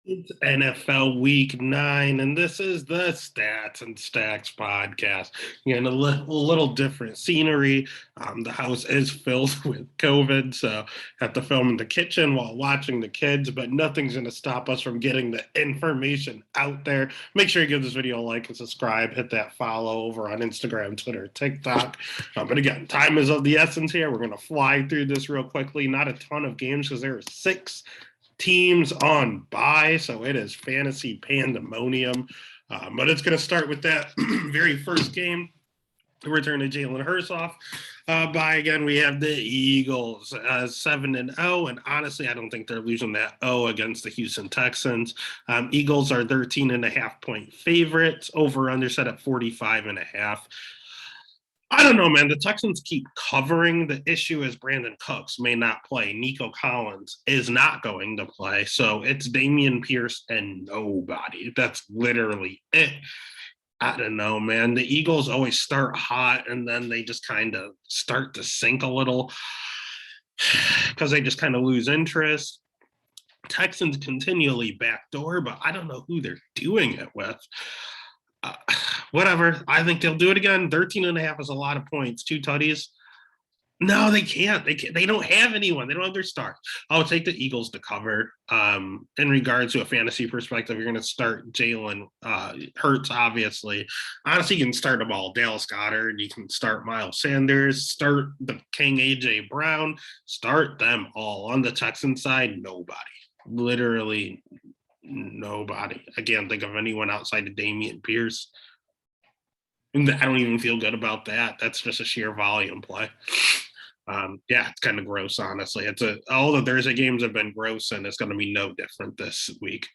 It's NFL Week 9, and this is the Stats and Stacks podcast. A little different scenery. The house is filled with COVID, so have to film in the kitchen while watching the kids, but nothing's going to stop us from getting the information out there. Make sure you give this video a like and subscribe. Hit that follow over on Instagram, Twitter, TikTok. But again, time is of the essence here. We're going to fly through this real quickly. Not a ton of games because there are 6 teams on bye, so it is fantasy pandemonium. But it's going to start with that very first game. Return to Jalen Hurts off. Bye again. We have the Eagles 7-0, and honestly, I don't think they're losing that against the Houston Texans. Eagles are 13.5-point favorites. Over under set at 45.5. I don't know, man. The Texans keep covering. The issue is Brandon Cooks may not play. Nico Collins is not going to play. So it's Dameon Pierce and nobody. That's literally it. I don't know, man. The Eagles always start hot and then they just kind of start to sink a little because they just kind of lose interest. Texans continually backdoor, but I don't know who they're doing it with. Whatever. I think they'll do it again. 13.5 is a lot of points. 2 tutties. No, they can't. They don't have anyone. They don't have their stars. I'll take the Eagles to cover. In regards to a fantasy perspective, you're going to start Jalen Hurts, obviously. Honestly, you can start them all. Dallas Goedert. You can start Miles Sanders. Start the King A.J. Brown. Start them all. On the Texans side, nobody. Literally nobody. I can't think of anyone outside of Dameon Pierce. And I don't even feel good about that. That's just a sheer volume play. Yeah, it's kind of gross, honestly. All the Thursday games have been gross, and it's going to be no different this week.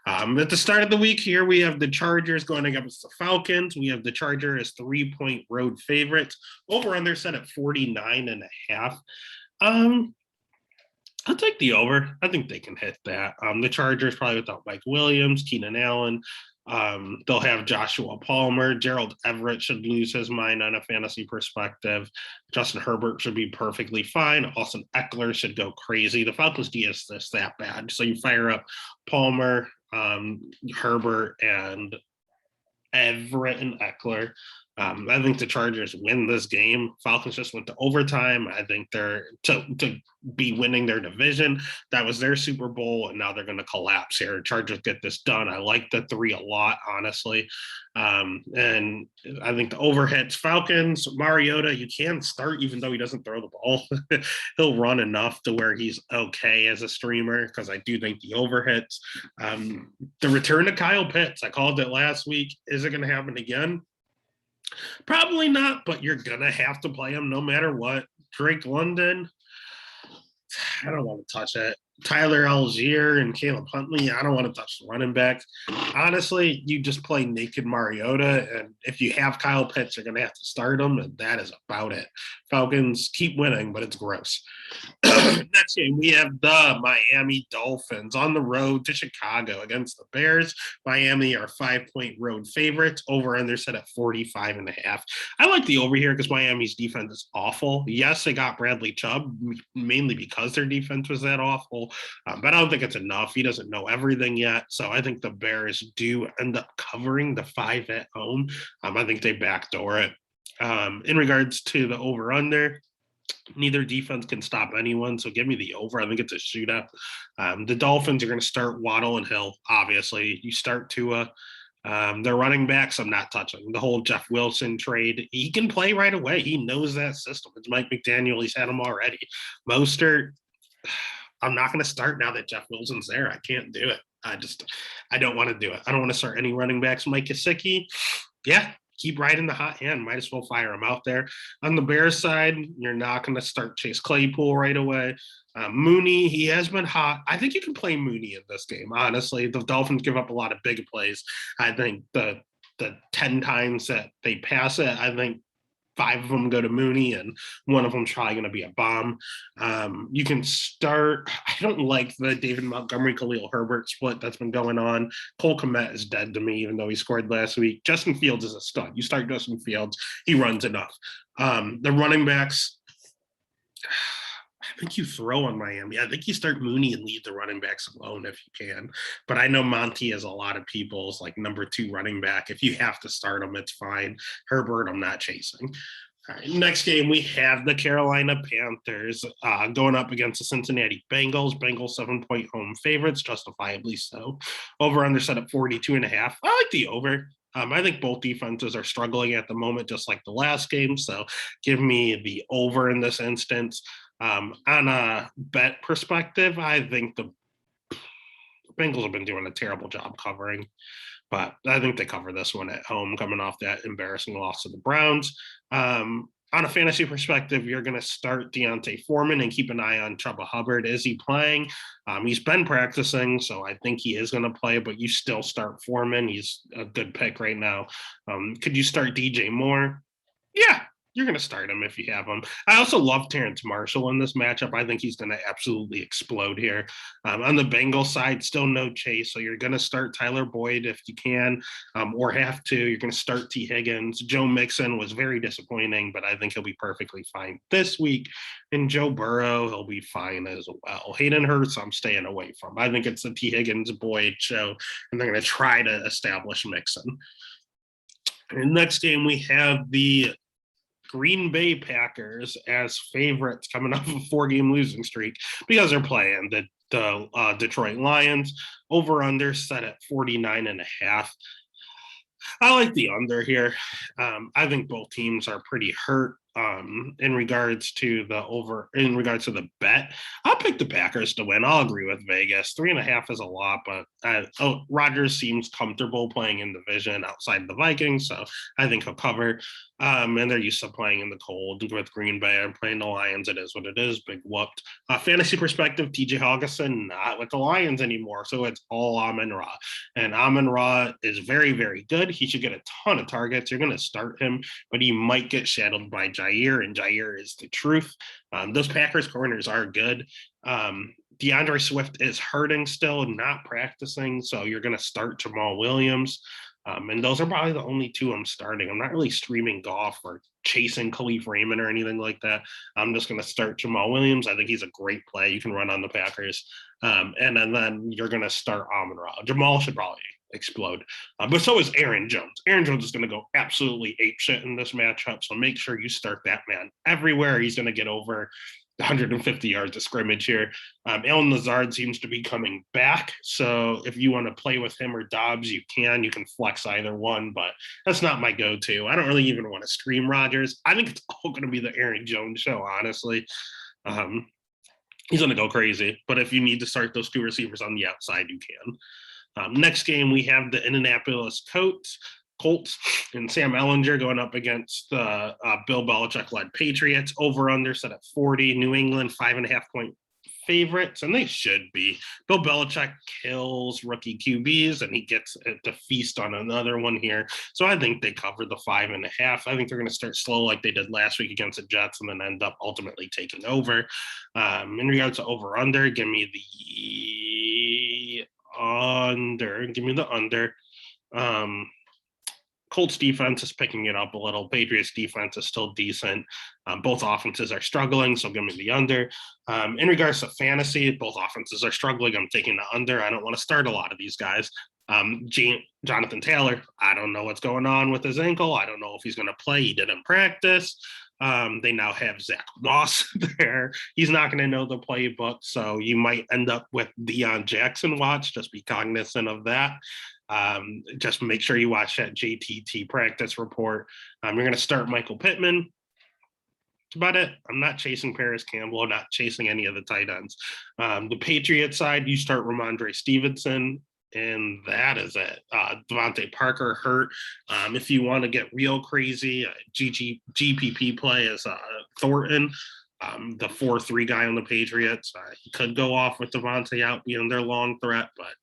At the start of the week here, we have the Chargers going against the Falcons. We have the Chargers as 3-point road favorites. Over under set at 49.5. I'll take the over. I think they can hit that. The Chargers probably without Mike Williams, Keenan Allen. They'll have Joshua Palmer. Gerald Everett should lose his mind on a fantasy perspective. Justin Herbert should be perfectly fine. Austin Eckler should go crazy. The Falcons D is that bad. So you fire up Palmer, Herbert, and Everett and Eckler. I think the Chargers win this game. Falcons just went to overtime. I think they're to be winning their division. That was their Super Bowl, and now they're going to collapse here. Chargers get this done. I like the 3 a lot, honestly. And I think the overhits Falcons. Mariota, you can start even though he doesn't throw the ball. He'll run enough to where he's okay as a streamer because I do think the overhits. The return to Kyle Pitts, I called it last week. Is it going to happen again? Probably not, but you're going to have to play him no matter what. Drake London, I don't want to touch it. Tyler Algier and Caleb Huntley, I don't want to touch the running backs. Honestly, you just play naked Mariota, and if you have Kyle Pitts, you're going to have to start him, and that is about it. Falcons keep winning, but it's gross. Next game, we have the Miami Dolphins on the road to Chicago against the Bears. Miami are 5-point road favorites. Over under set at 45.5. I like the over here because Miami's defense is awful. Yes, they got Bradley Chubb, mainly because their defense was that awful. But I don't think it's enough. He doesn't know everything yet. So I think the Bears do end up covering the 5 at home. I think they backdoor it. In regards to the over-under, neither defense can stop anyone, so give me the over. I think it's a shootout. The Dolphins are going to start Waddle and Hill, obviously. You start Tua. Their running backs, I'm not touching. The whole Jeff Wilson trade, he can play right away. He knows that system. It's Mike McDaniel. He's had him already. Mostert, I'm not going to start now that Jeff Wilson's there. I can't do it. I don't want to do it. I don't want to start any running backs. Mike Gesicki, yeah, keep riding the hot hand. Might as well fire him out there. On the Bears side, you're not going to start Chase Claypool right away. Mooney, he has been hot. I think you can play Mooney in this game, honestly. The Dolphins give up a lot of big plays. I think the 10 times that they pass it, I think 5 of them go to Mooney, and one of them's probably going to be a bomb. You can start. I don't like the David Montgomery, Khalil Herbert split that's been going on. Cole Kmet is dead to me, even though he scored last week. Justin Fields is a stud. You start Justin Fields, he runs enough. The running backs, I think you throw on Miami. I think you start Mooney and leave the running backs alone if you can. But I know Monty has a lot of people's like number 2 running back. If you have to start him, it's fine. Herbert, I'm not chasing. All right, next game, we have the Carolina Panthers going up against the Cincinnati Bengals. Bengals 7-point home favorites, justifiably so. Over under set at 42.5. I like the over. I think both defenses are struggling at the moment, just like the last game. So give me the over in this instance. On a bet perspective, I think the Bengals have been doing a terrible job covering, but I think they cover this one at home, coming off that embarrassing loss to the Browns. On a fantasy perspective, you're going to start D'Onta Foreman and keep an eye on Chuba Hubbard. Is he playing? He's been practicing, so I think he is going to play, but you still start Foreman. He's a good pick right now. Could you start DJ Moore? Yeah, you're going to start him if you have him. I also love Terrence Marshall in this matchup. I think he's going to absolutely explode here. On the Bengals side, still no chase, so you're going to start Tyler Boyd if you can, or have to. You're going to start T. Higgins. Joe Mixon was very disappointing, but I think he'll be perfectly fine this week. And Joe Burrow, he'll be fine as well. Hayden Hurst, I'm staying away from. I think it's the T. Higgins Boyd show, and they're going to try to establish Mixon. And next game, we have the Green Bay Packers as favorites coming off a 4-game losing streak because they're playing the Detroit Lions. Over under set at 49.5. I like the under here. I think both teams are pretty hurt in regards to the bet. I'll pick the Packers to win. I'll agree with Vegas. 3.5 is a lot, but Rodgers seems comfortable playing in the division outside the Vikings, so I think he'll cover. And they're used to playing in the cold with Green Bay. I'm playing the Lions. It is what it is. Big whooped. Fantasy perspective, TJ Hawkinson not with the Lions anymore, so it's all Amon-Ra. And Amon-Ra is very, very good. He should get a ton of targets. You're going to start him, but he might get shadowed by Jair, and Jair is the truth. Those Packers corners are good. DeAndre Swift is hurting still, not practicing, so you're going to start Jamal Williams. And those are probably the only 2 I'm starting. I'm not really streaming Goff or chasing Khalif Raymond or anything like that. I'm just going to start Jamal Williams. I think he's a great play. You can run on the Packers. And then you're going to start Amon-Ra. Jamal should probably explode. But so is Aaron Jones. Aaron Jones is going to go absolutely apeshit in this matchup. So make sure you start that man everywhere. He's going to get over 150 yards of scrimmage here. Allen Lazard seems to be coming back. So if you want to play with him or Dobbs, you can. You can flex either one, but that's not my go-to. I don't really even want to stream Rodgers. I think it's all going to be the Aaron Jones show, honestly. He's going to go crazy. But if you need to start those 2 receivers on the outside, you can. Next game, we have the Indianapolis Colts and Sam Ehlinger going up against the Bill Belichick-led Patriots. Over under set at 40. New England 5.5-point favorites, and they should be. Bill Belichick kills rookie QBs, and he gets to feast on another one here. So I think they cover the 5.5. I think they're going to start slow like they did last week against the Jets, and then end up ultimately taking over. In regards to over under, give me the under. Give me the under. Colts defense is picking it up a little. Patriots defense is still decent. Both offenses are struggling, so give me the under. In regards to fantasy, both offenses are struggling. I'm taking the under. I don't want to start a lot of these guys. Jonathan Taylor, I don't know what's going on with his ankle. I don't know if he's going to play. He didn't practice. They now have Zach Moss there. He's not going to know the playbook, so you might end up with Deion Jackson watch. Just be cognizant of that. Just make sure you watch that JTT practice report. You're going to start Michael Pittman. That's about it. I'm not chasing Paris Campbell, not chasing any of the tight ends. The Patriot side, you start Ramondre Stevenson, and that is it. Devontae Parker hurt. If you want to get real crazy, GPP play is Thornton. The 4-3 guy on the Patriots. He could go off with Devontae out being their long threat, but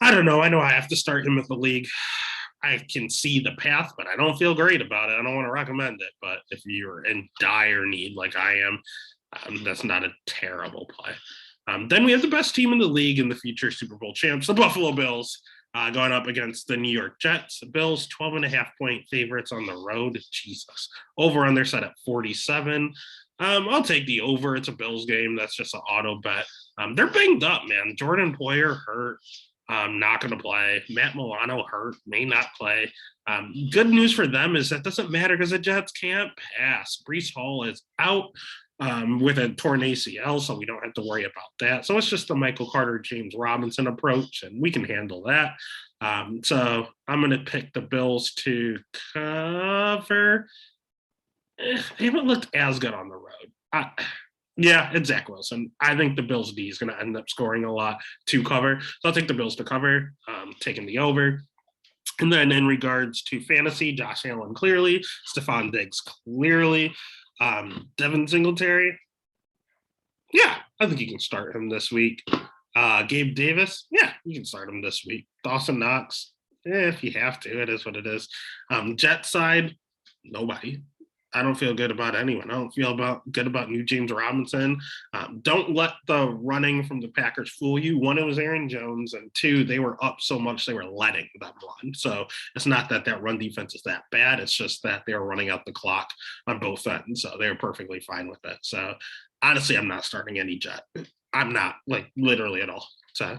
I don't know. I know I have to start him with the league. I can see the path, but I don't feel great about it. I don't want to recommend it. But if you're in dire need like I am, that's not a terrible play. Then we have the best team in the league and the future Super Bowl champs, the Buffalo Bills, going up against the New York Jets. Bills 12.5-point favorites on the road. Jesus. Over on their side at 47. I'll take the over. It's a Bills game. That's just an auto bet. They're banged up, man. Jordan Poyer hurt. Not going to play. Matt Milano hurt, may not play. Good news for them is that doesn't matter because the Jets can't pass. Breece Hall is out with a torn ACL, so we don't have to worry about that. So it's just the Michael Carter, James Robinson approach, and we can handle that. So I'm going to pick the Bills to cover. They haven't looked as good on the road. Yeah, it's Zach Wilson. I think the Bills D is going to end up scoring a lot to cover. So I'll take the Bills to cover, taking the over. And then in regards to fantasy, Josh Allen clearly, Stephon Diggs clearly, Devin Singletary. Yeah, I think you can start him this week. Gabe Davis, yeah, you can start him this week. Dawson Knox, if you have to, it is what it is. Jet side, nobody. I don't feel good about anyone. I don't feel good about new James Robinson. Don't let the running from the Packers fool you. One, it was Aaron Jones, and two, they were up so much they were letting them run. So it's not that run defense is that bad. It's just that they were running out the clock on both ends. So they were perfectly fine with it. So honestly, I'm not starting any Jet. I'm not, like, literally at all. So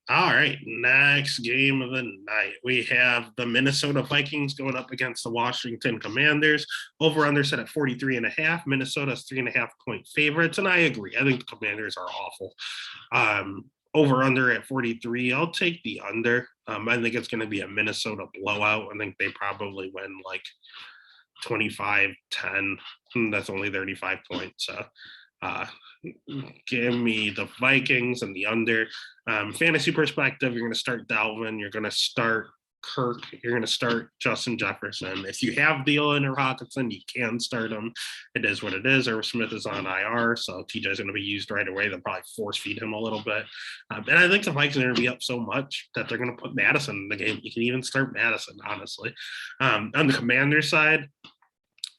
all right, next game of the night. We have the Minnesota Vikings going up against the Washington Commanders. Over under set at 43.5. Minnesota's 3.5-point favorites, and I agree. I think the Commanders are awful. Over under at 43. I'll take the under. I think it's going to be a Minnesota blowout. I think they probably win like 25-10. That's only 35 points. So give me the Vikings and the under. Fantasy perspective, you're going to start Dalvin. You're going to start Kirk. You're going to start Justin Jefferson. If you have Thielen or Hockenson, you can start them. It is what it is. Irv Smith is on IR, so TJ is going to be used right away. They'll probably force feed him a little bit. And I think the Vikings are going to be up so much that they're going to put Madison in the game. You can even start Madison, honestly. On the Commander side,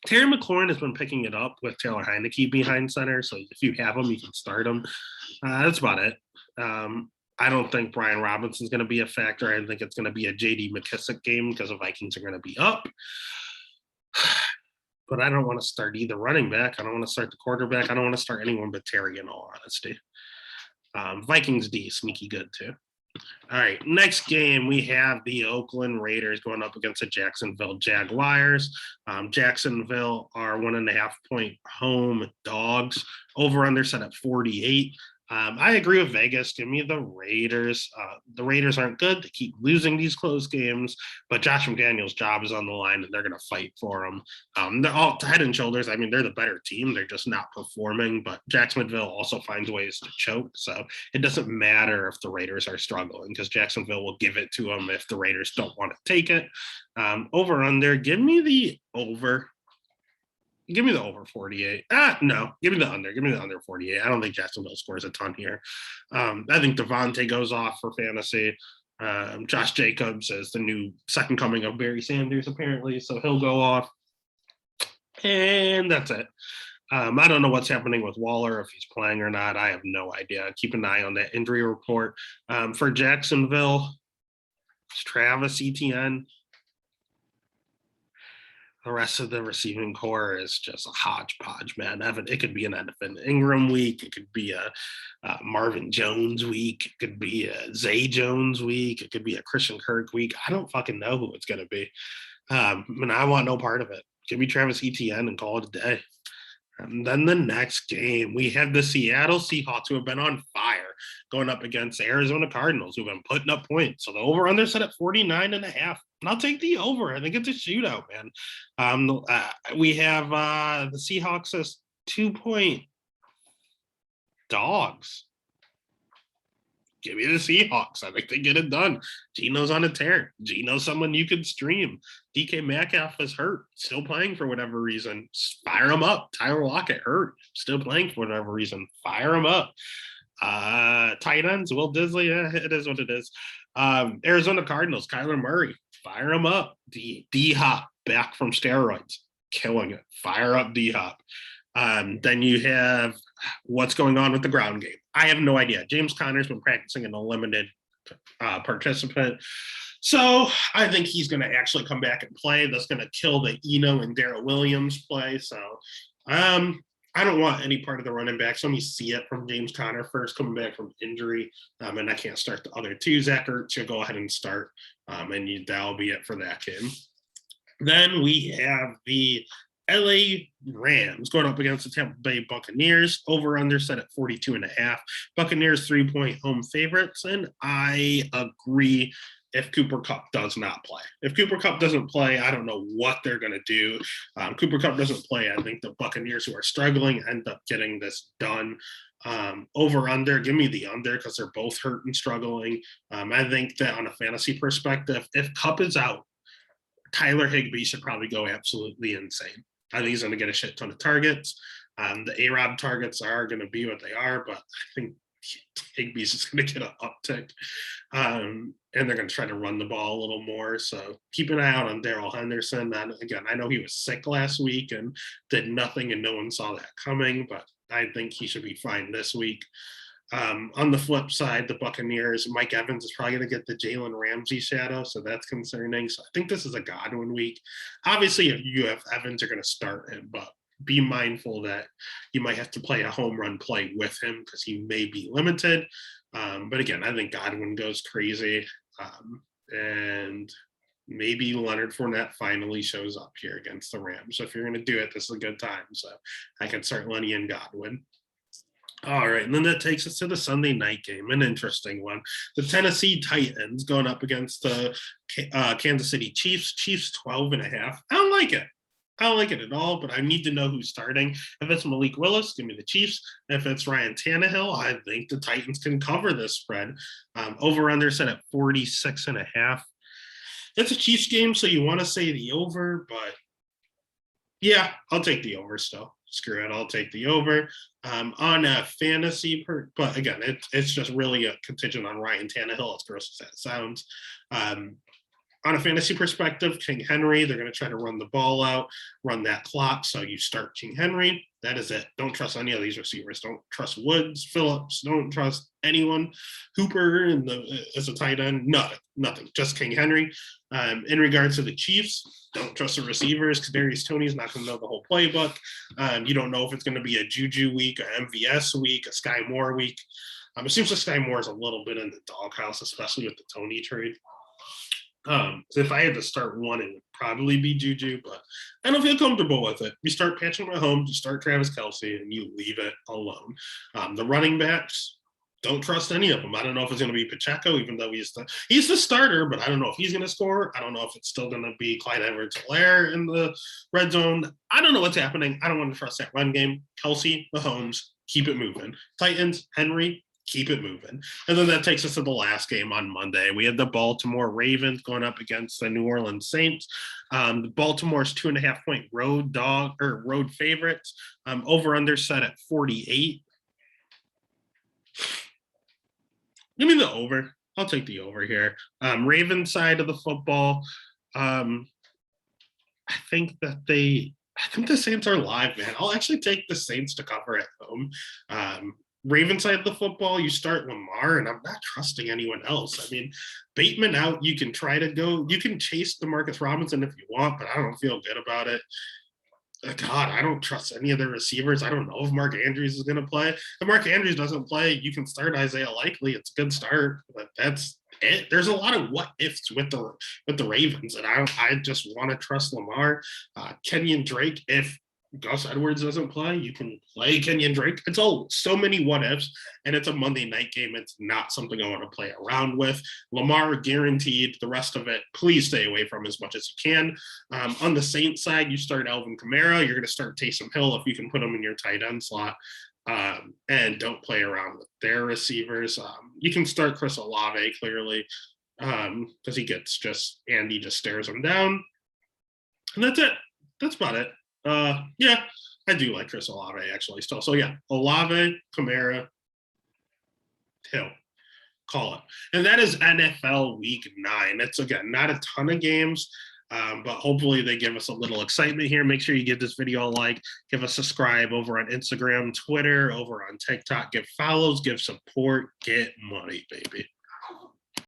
Terry McLaurin has been picking it up with Taylor Heineke behind center. So if you have him, you can start him. That's about it. I don't think Brian Robinson's going to be a factor. I think it's going to be a J.D. McKissick game because the Vikings are going to be up. But I don't want to start either running back. I don't want to start the quarterback. I don't want to start anyone but Terry, in all honesty. Vikings D, sneaky good too. All right, next game, we have the Oakland Raiders going up against the Jacksonville Jaguars. Jacksonville are 1.5-point home dogs. Over under set at 48. I agree with Vegas. Give me the Raiders. The Raiders aren't good. They keep losing these close games, but Josh McDaniels' job is on the line, and they're going to fight for them. They're all head and shoulders. I mean, they're the better team. They're just not performing, but Jacksonville also finds ways to choke. So it doesn't matter if the Raiders are struggling because Jacksonville will give it to them if the Raiders don't want to take it. Over under, give me the over. Give me the over 48. No, give me the under. Give me the under 48. I don't think Jacksonville scores a ton here. I think Devontae goes off for fantasy. Josh Jacobs is the new second coming of Barry Sanders, apparently, so he'll go off. And that's it. I don't know what's happening with Waller, if he's playing or not. I have no idea. Keep an eye on that injury report. For Jacksonville, it's Travis Etienne. The rest of the receiving core is just a hodgepodge, man. It could be an Evan Ingram week. It could be a Marvin Jones week. It could be a Zay Jones week. It could be a Christian Kirk week. I don't fucking know who it's going to be. And I want no part of it. Give me Travis Etienne and call it a day. And then the next game, we have the Seattle Seahawks, who have been on fire, going up against the Arizona Cardinals, who've been putting up points. So the over-under set at 49.5. And I'll take the over. I think it's a shootout, man. We have the Seahawks as 2-point dogs. Give me the Seahawks. I think they get it done. Geno's on a tear. Geno's someone you could stream. DK Metcalf is hurt, still playing for whatever reason. Fire him up. Tyler Lockett hurt, still playing for whatever reason. Fire him up. Tight ends, Will Disley, it is what it is. Arizona Cardinals, Kyler Murray, fire him up. D-Hop back from steroids, killing it. Fire up D-Hop. Then you have what's going on with the ground game. I have no idea. James Conner's been practicing an unlimited participant. So I think he's going to actually come back and play. That's going to kill the Eno and Darrell Williams play. So I I don't want any part of the running backs. Let me see it from James Conner first, coming back from injury, and I can't start the other two. Zach Ertz, you'll go ahead and start, and that'll be it for that game. Then we have the LA Rams going up against the Tampa Bay Buccaneers. Over under set at 42.5. Buccaneers 3-point home favorites, and I agree. If Cooper Kupp does not play, if Cooper Kupp doesn't play, I don't know what they're going to do. Cooper Kupp doesn't play. I think the Buccaneers, who are struggling, end up getting this done. Over under, give me the under because they're both hurt and struggling. I think that on a fantasy perspective, if Kupp is out, Tyler Higbee should probably go absolutely insane. I think he's going to get a shit ton of targets. The A-Rob targets are going to be what they are, but I think Higbee's just going to get an uptick. And they're going to try to run the ball a little more. So keep an eye out on Darrell Henderson. And again, I know he was sick last week and did nothing, and no one saw that coming, but I think he should be fine this week. On the flip side, the Buccaneers, Mike Evans is probably going to get the Jalen Ramsey shadow, so that's concerning. So I think this is a Godwin week. Obviously, if you have Evans, you're going to start him, but be mindful that you might have to play a home run play with him because he may be limited. But again, I think Godwin goes crazy. And maybe Leonard Fournette finally shows up here against the Rams. So if you're going to do it, this is a good time. So I can start Lenny and Godwin. All right, and then that takes us to the Sunday night game, an interesting one. The Tennessee Titans going up against the Kansas City Chiefs. Chiefs 12.5. I don't like it. I don't like it at all, but I need to know who's starting. If it's Malik Willis, give me the Chiefs. If it's Ryan Tannehill, I think the Titans can cover this spread. Over-under set at 46.5. It's a Chiefs game, so you want to say the over, but yeah, I'll take the over still. Screw it, I'll take the over. On a fantasy, but again, it's just really a contingent on Ryan Tannehill, as gross as that sounds. On a fantasy perspective, King Henry, they're going to try to run the ball out, run that clock. So you start King Henry. That is it. Don't trust any of these receivers. Don't trust Woods, Phillips. Don't trust anyone. Hooper as a tight end. Nothing. Just King Henry. In regards to the Chiefs, don't trust the receivers. Kadarius Toney's not going to know the whole playbook. You don't know if it's going to be a Juju week, a MVS week, a Sky Moore week. It seems like Sky Moore is a little bit in the doghouse, especially with the Toney trade. So if I had to start one, it would probably be Juju, but I don't feel comfortable with it. You start Patrick Mahomes, you start Travis Kelce, and you leave it alone. The running backs, don't trust any of them. I don't know if it's going to be Pacheco, even though he's the starter, but I don't know if he's going to score. I don't know if it's still going to be Clyde Edwards-Helaire in the red zone. I don't know what's happening. I don't want to trust that run game. Kelce, Mahomes, keep it moving. Titans, Henry, keep it moving. And then that takes us to the last game on Monday. We had the Baltimore Ravens going up against the New Orleans Saints. Baltimore's 2.5-point road favorites. Over under set at 48. Give me the over. I'll take the over here. Ravens side of the football. I think the Saints are live, man. I'll actually take the Saints to cover at home. Ravens side of the football, you start Lamar, and I'm not trusting anyone else. I mean, Bateman out, you can chase DeMarcus Robinson if you want, but I don't feel good about it. God, I don't trust any of the receivers. I don't know if Mark Andrews is going to play. If Mark Andrews doesn't play, you can start Isaiah Likely. It's a good start, but that's it. There's a lot of what ifs with the Ravens, and I just want to trust Lamar. Kenyon Drake, if Gus Edwards doesn't play, you can play Kenyon Drake. It's so many what ifs, and it's a Monday night game. It's not something I want to play around with. Lamar guaranteed. The rest of it, please stay away from as much as you can. On the Saints side, you start Alvin Kamara. You're going to start Taysom Hill if you can put him in your tight end slot. And don't play around with their receivers. You can start Chris Olave clearly because Andy just stares him down. And that's it. That's about it. Yeah, I do like Chris Olave actually still. So yeah, Olave, Kamara, Hill. Call it. And that is NFL Week 9. It's, again, not a ton of games, but hopefully they give us a little excitement here. Make sure you give this video a like, give a subscribe over on Instagram, Twitter, over on TikTok. Give follows, give support, get money, baby.